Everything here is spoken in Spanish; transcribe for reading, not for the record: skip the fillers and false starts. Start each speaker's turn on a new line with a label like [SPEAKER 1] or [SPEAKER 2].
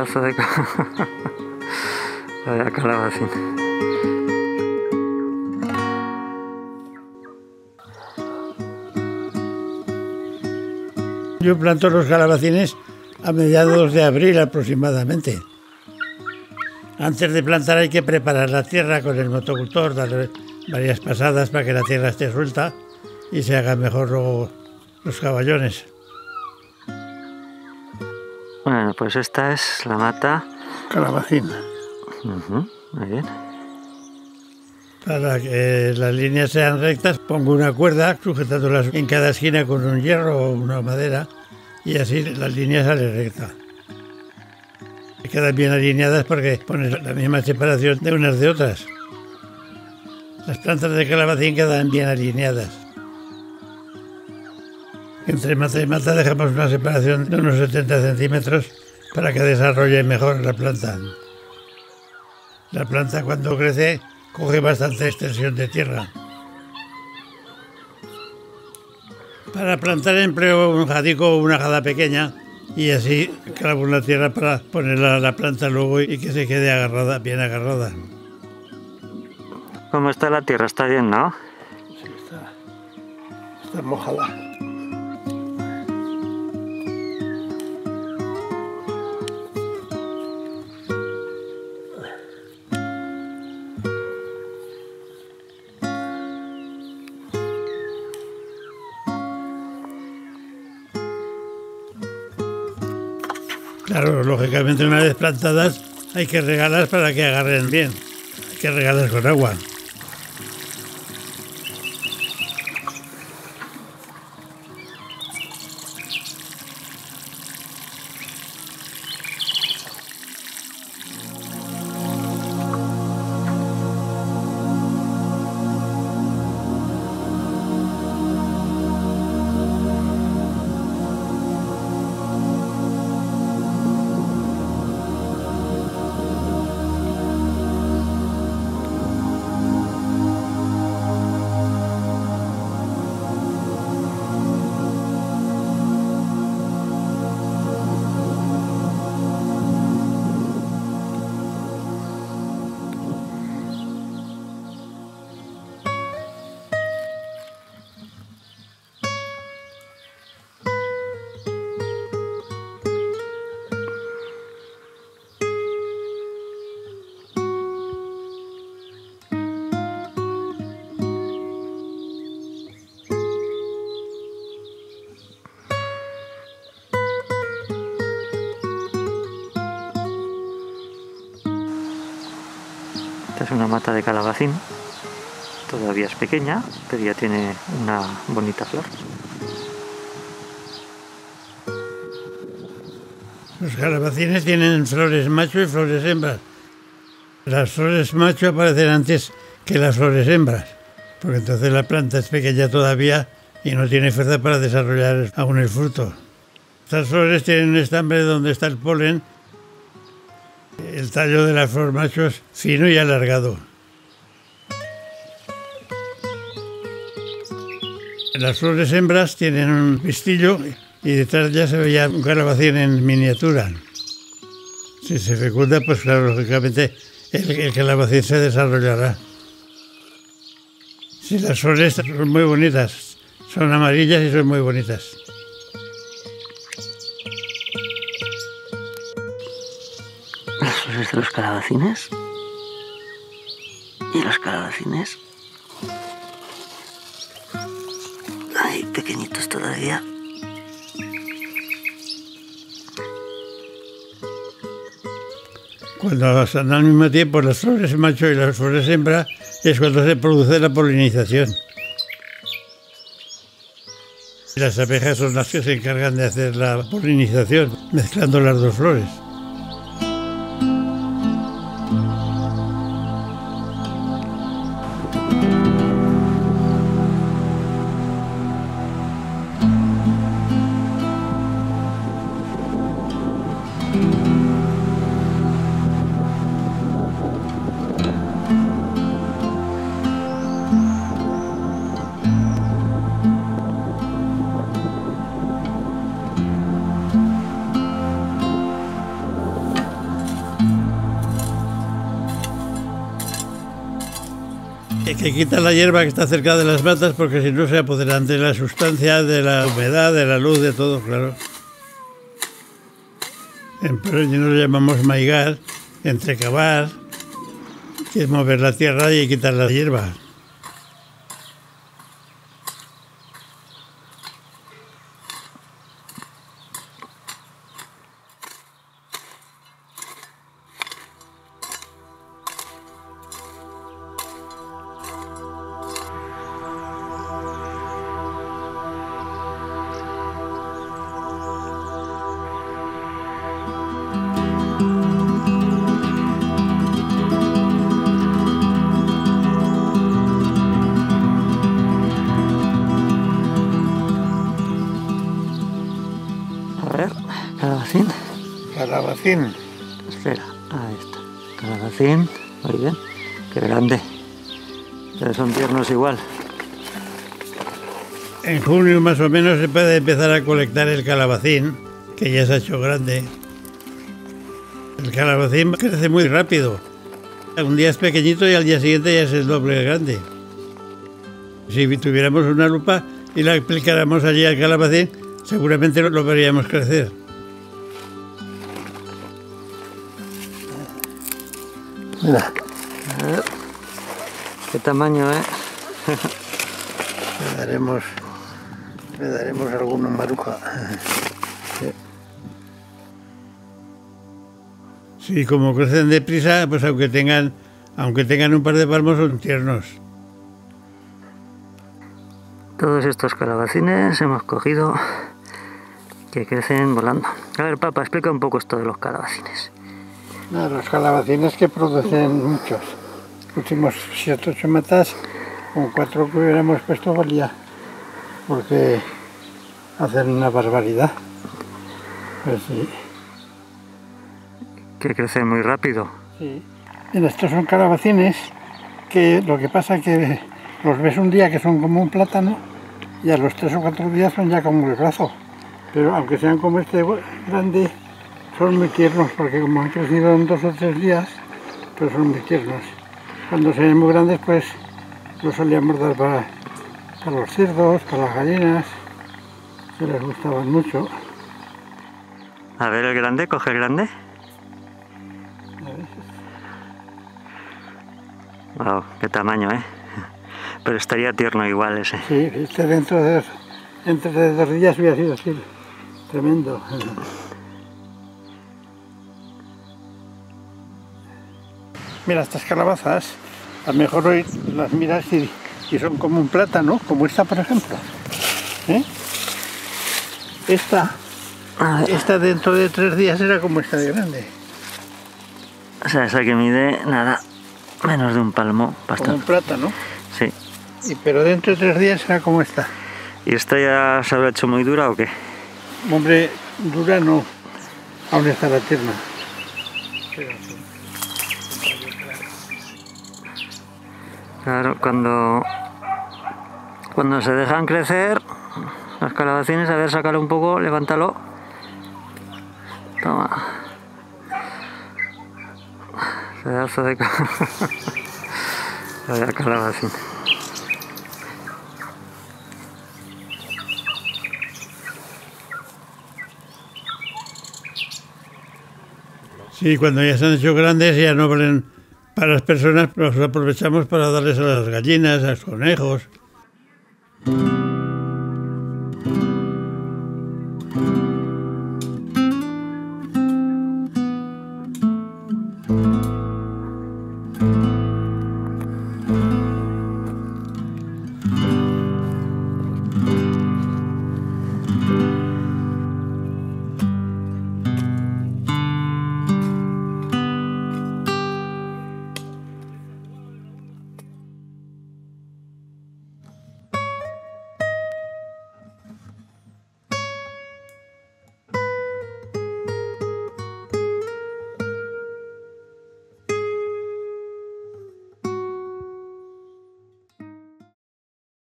[SPEAKER 1] pedazo de vaya calabacín.
[SPEAKER 2] Yo planto los calabacines a mediados de abril aproximadamente. Antes de plantar hay que preparar la tierra con el motocultor, darle varias pasadas para que la tierra esté suelta y se hagan mejor luego los caballones.
[SPEAKER 1] Bueno, pues esta es la mata
[SPEAKER 2] Calabacín.
[SPEAKER 1] Muy bien.
[SPEAKER 2] Para que las líneas sean rectas, pongo una cuerda sujetándolas en cada esquina con un hierro o una madera y así la línea sale recta. Y quedan bien alineadas porque pones la misma separación de unas de otras. Las plantas de calabacín quedan bien alineadas. Entre mata y mata dejamos una separación de unos 70 centímetros para que desarrolle mejor la planta. La planta cuando crece coge bastante extensión de tierra. Para plantar empleo un jadico o una jada pequeña y así clavo la tierra para ponerla a la planta luego y que se quede agarrada, bien agarrada.
[SPEAKER 1] ¿Cómo está la tierra? Está bien, ¿no?
[SPEAKER 2] Sí, está mojada. Claro, lógicamente una vez plantadas hay que regarlas para que agarren bien. Hay que regarlas con agua.
[SPEAKER 1] Esta es una mata de calabacín. Todavía es pequeña, pero ya tiene una bonita flor.
[SPEAKER 2] Los calabacines tienen flores macho y flores hembras. Las flores macho aparecen antes que las flores hembras, porque entonces la planta es pequeña todavía y no tiene fuerza para desarrollar aún el fruto. Estas flores tienen un estambre donde está el polen. El tallo de la flor macho es fino y alargado. Las flores hembras tienen un pistillo y detrás ya se veía un calabacín en miniatura. Si se fecunda, pues claro, lógicamente el calabacín se desarrollará. Si las flores son muy bonitas, son amarillas y son muy bonitas.
[SPEAKER 1] Las flores de los calabacines. Y los calabacines. Ay, pequeñitos todavía.
[SPEAKER 2] Cuando están al mismo tiempo las flores macho y las flores hembra, es cuando se produce la polinización. Las abejas son las que se encargan de hacer la polinización, mezclando las dos flores. que quitan la hierba que está cerca de las matas porque si no se apoderan de la sustancia, de la humedad, de la luz, de todo, claro. En Perú lo llamamos maigar, entrecavar, que es mover la tierra y quitar la hierba.
[SPEAKER 1] Calabacín.
[SPEAKER 2] Calabacín.
[SPEAKER 1] Espera, ahí está. Calabacín, muy bien. Qué grande. Pero son tiernos igual.
[SPEAKER 2] En junio más o menos se puede empezar a colectar el calabacín, que ya se ha hecho grande. El calabacín crece muy rápido. Un día es pequeñito y al día siguiente ya es el doble de grande. Si tuviéramos una lupa y la aplicáramos allí al calabacín, seguramente lo veríamos crecer.
[SPEAKER 1] Mira. A ver. Qué tamaño, ¿eh?
[SPEAKER 2] Le daremos alguna maruja. Sí, como crecen deprisa, pues aunque tengan un par de palmos son tiernos.
[SPEAKER 1] Todos estos calabacines hemos cogido que crecen volando. A ver, papá, explica un poco esto de los calabacines.
[SPEAKER 2] No, los calabacines que producen muchos. Pusimos 7 o 8 matas, con 4 que hubiéramos puesto valía, porque hacen una barbaridad. Pues sí.
[SPEAKER 1] Que crecen muy rápido.
[SPEAKER 2] Sí. Mira, estos son calabacines que lo que pasa es que los ves un día que son como un plátano y a los 3 o 4 días son ya como el brazo. Pero aunque sean como este grande, son muy tiernos porque como han crecido en 2 o 3 días, pues son muy tiernos. Cuando se ven muy grandes, pues los solíamos dar para los cerdos, para las gallinas, que les gustaban mucho.
[SPEAKER 1] A ver, el grande, coge el grande. Wow, qué tamaño, ¿eh? Pero estaría tierno igual ese.
[SPEAKER 2] Sí, este dentro de entre 2 días hubiera sido así, tremendo. Mira, estas calabazas, a lo mejor hoy las miras y son como un plátano, como esta por ejemplo. ¿Eh? Esta dentro de 3 días era como esta de grande.
[SPEAKER 1] O sea, esa que mide nada, menos de un palmo. Bastante.
[SPEAKER 2] Como un plátano.
[SPEAKER 1] Sí.
[SPEAKER 2] Pero dentro de 3 días era como esta.
[SPEAKER 1] ¿Y esta ya se habrá hecho muy dura o qué?
[SPEAKER 2] Hombre, dura no, aún está la tierna.
[SPEAKER 1] Claro, cuando se dejan crecer los calabacines, a ver, sácalo un poco, levántalo. Toma. Pedazo de vaya calabacín.
[SPEAKER 2] Sí, cuando ya se han hecho grandes ya no valen para las personas, los aprovechamos para darles a las gallinas, a los conejos,